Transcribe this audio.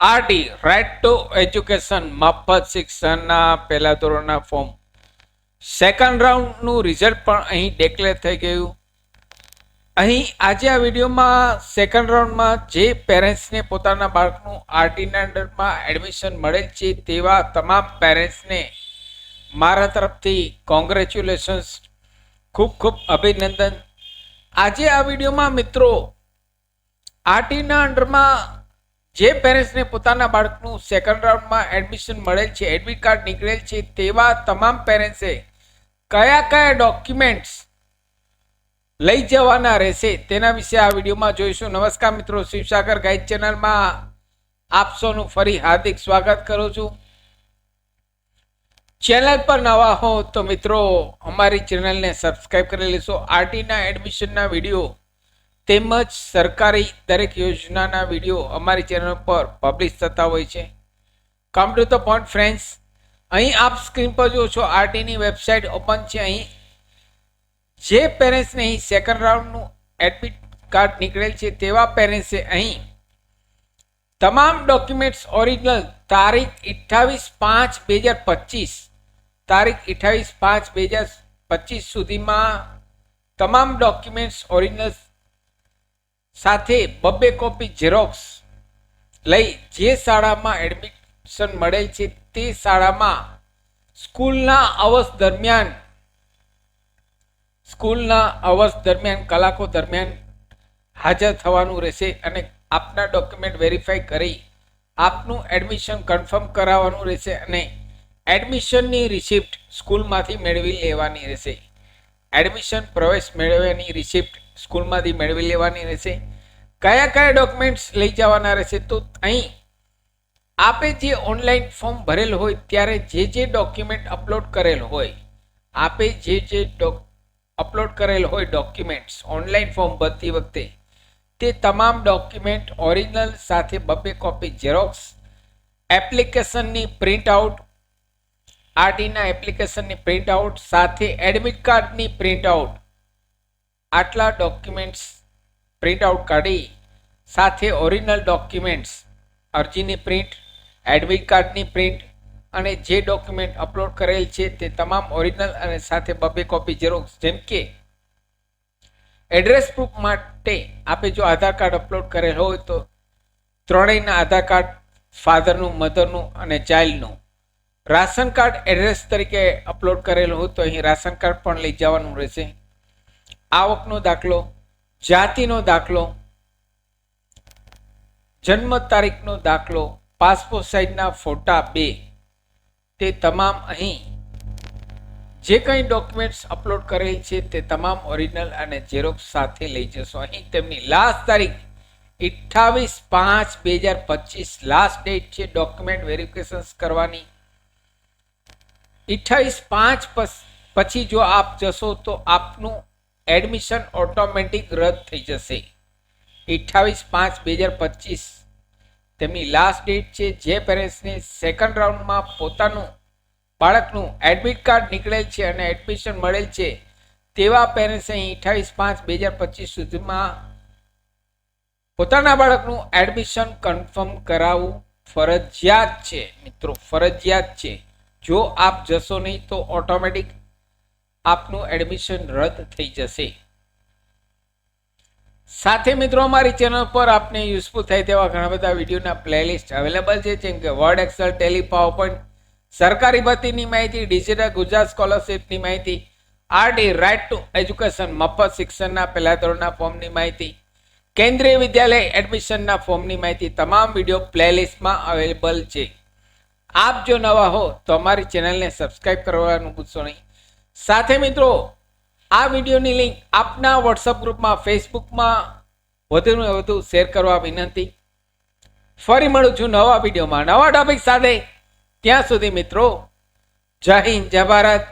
RT right to education મફત શિક્ષણના પહેલા ધોરણના ફોર્મ સેકન્ડ રાઉન્ડનું રિઝલ્ટ પણ અહીં ડિક્લેર થઈ ગયું. અહીં આજે આ વિડીયોમાં સેકન્ડ રાઉન્ડમાં જે પેરેન્ટ્સને પોતાના બાળકનું આરટીના અંડરમાં એડમિશન મળેલ છે તેવા તમામ પેરેન્ટ્સને મારા તરફથી કોંગ્રેચ્યુલેશન્સ, ખૂબ ખૂબ અભિનંદન. આજે આ વિડીયોમાં મિત્રો આરટીના અંડરમાં જે પેરેન્ટ્સને પોતાના બાળકનું સેકન્ડ રાઉન્ડમાં એડમિશન મળેલ છે, એડમિટ કાર્ડ નીકળેલ છે તેવા તમામ પેરેન્ટ્સે કયા કયા ડોક્યુમેન્ટ્સ લઈ જવાના રહેશે તેના વિશે આ વિડીયોમાં જોઈશું. નમસ્કાર મિત્રો, શિવસાગર ગાઈડ ચેનલમાં આપ સૌનું ફરી હાર્દિક સ્વાગત કરું છું. ચેનલ પર નવા હો તો મિત્રો અમારી ચેનલને સબસ્ક્રાઈબ કરી લેશો. આરટીના એડમિશનના વિડીયો તેમજ સરકારી દરેક યોજનાના વિડીયો અમારી ચેનલ પર પબ્લિશ થતા હોય છે. Come to the point friends, અહીં આપ સ્ક્રીન પર જો છો આરટીની વેબસાઇટ ઓપન છે. અહીં જે પેરેન્ટ્સને અહીં સેકન્ડ રાઉન્ડનું એડમિટ કાર્ડ નીકળેલ છે તેવા પેરેન્ટ્સે અહીં તમામ ડોક્યુમેન્ટ્સ ઓરિજિનલ તારીખ 28/5/2025 તારીખ 28/5/2025 સુધીમાં તમામ ડોક્યુમેન્ટ્સ ઓરિજિનલ સાથે 2 કોપી ઝેરોક્સ લઈ જે શાળામાં એડમિશન મળેલ છે તે શાળામાં સ્કૂલના અવર્સ દરમિયાન કલાકો દરમિયાન હાજર થવાનું રહેશે અને આપના ડોક્યુમેન્ટ વેરીફાઈ કરી આપનું એડમિશન કન્ફર્મ કરાવવાનું રહેશે અને એડમિશનની રિસિપ્ટ સ્કૂલમાંથી મેળવી લેવાની રહેશે. એડમિશન પ્રવેશ મેળવવાની રિસિપ્ટ સ્કૂલમાંથી મેળવી લેવાની રહેશે. કયા કયા ડોક્યુમેન્ટ્સ લઈ જવાના રહેશે તો અહીં આપે જે ઓનલાઈન ફોર્મ ભરેલ હોય ત્યારે જે ડોક્યુમેન્ટ અપલોડ કરેલ હોય, આપે જે અપલોડ કરેલ હોય ડોક્યુમેન્ટ્સ ઓનલાઈન ફોર્મ ભરતી વખતે તે તમામ ડોક્યુમેન્ટ ઓરિજિનલ સાથે 2 કોપી ઝેરોક્સ, એપ્લિકેશનની પ્રિન્ટ આઉટ, આરટીના એપ્લિકેશનની પ્રિન્ટ આઉટ સાથે એડમિટ કાર્ડની પ્રિન્ટ આઉટ, આટલા ડોક્યુમેન્ટ્સ પ્રિન્ટ આઉટ કાઢી સાથે ઓરિજિનલ ડોક્યુમેન્ટ્સ, અરજીની પ્રિન્ટ, એડમિટ કાર્ડની પ્રિન્ટ અને જે ડોક્યુમેન્ટ અપલોડ કરેલ છે તે તમામ ઓરિજિનલ અને સાથે 2 કોપી ઝેરોક્સ. જેમ કે એડ્રેસ પ્રૂફ માટે આપે જો આધાર કાર્ડ અપલોડ કરેલ હોય તો ત્રણેયના આધાર કાર્ડ, ફાધરનું, મધરનું અને ચાઇલ્ડનું. રાશન કાર્ડ એડ્રેસ તરીકે અપલોડ કરેલ હોય તો અહીં રાશન કાર્ડ પણ લઈ જવાનું રહેશે. આવકનો દાખલો, જાતિનો દાખલો, જન્મ તારીખનો દાખલો, પાસપોર્ટ સાઇઝના ફોટા 2, તે તમામ અહીં જે કંઈ ડોક્યુમેન્ટ્સ અપલોડ કરેલ છે તે તમામ ઓરિજિનલ અને ઝેરોક્સ સાથે લઈ જશો. અહીં તેમની લાસ્ટ તારીખ 28/5/2025 લાસ્ટ ડેટ છે ડોક્યુમેન્ટ વેરિફિકેશન કરવાની. 28/5 પછી જો આપ જશો તો આપનું એડમિશન ઓટોમેટિક રદ થઈ જશે. 28/5/2025 તેમની લાસ્ટ ડેટ છે. જે પેરેન્ટ્સને સેકન્ડ રાઉન્ડમાં પોતાનું બાળકનું એડમિટ કાર્ડ નીકળેલ છે અને એડમિશન મળેલ છે તેવા પેરેન્ટ્સ અહીં 28/5/2025 સુધીમાં પોતાના બાળકનું એડમિશન કન્ફર્મ કરાવવું ફરજિયાત છે. મિત્રો ફરજિયાત છે. જો આપ જશો નહીં તો ઓટોમેટિક આપનું એડમિશન રદ થઈ જશે. સાથે મિત્રો અમારી ચેનલ પર આપને યુઝફુલ થાય તેવા ઘણા બધા વિડીયોના પ્લેલિસ્ટ અવેલેબલ છે, જેમ કે વર્ડ, એક્સેલ, ટેલી, પાવરપોઈન્ટ, સરકારી ભરતીની માહિતી, ડિજિટલ ગુજરાત સ્કોલરશિપની માહિતી, આરટી રાઇટ ટુ એજ્યુકેશન મફત શિક્ષણના પહેલા ધોરણના ફોર્મની માહિતી, કેન્દ્રીય વિદ્યાલય એડમિશનના ફોર્મની માહિતી, તમામ વિડીયો પ્લેલિસ્ટમાં અવેલેબલ છે. આપ જો નવા હો તો અમારી ચેનલને સબસ્ક્રાઇબ કરવાનું ભૂલશો નહીં. સાથે મિત્રો આ વિડીયોની લિંક આપના વોટ્સઅપ ગ્રુપમાં, ફેસબુકમાં વધુને વધુ શેર કરવા વિનંતી. ફરી મળું છું નવા વિડીયોમાં નવા ટોપિક સાથે. ત્યાં સુધી મિત્રો જય હિન્દ, જય ભારત.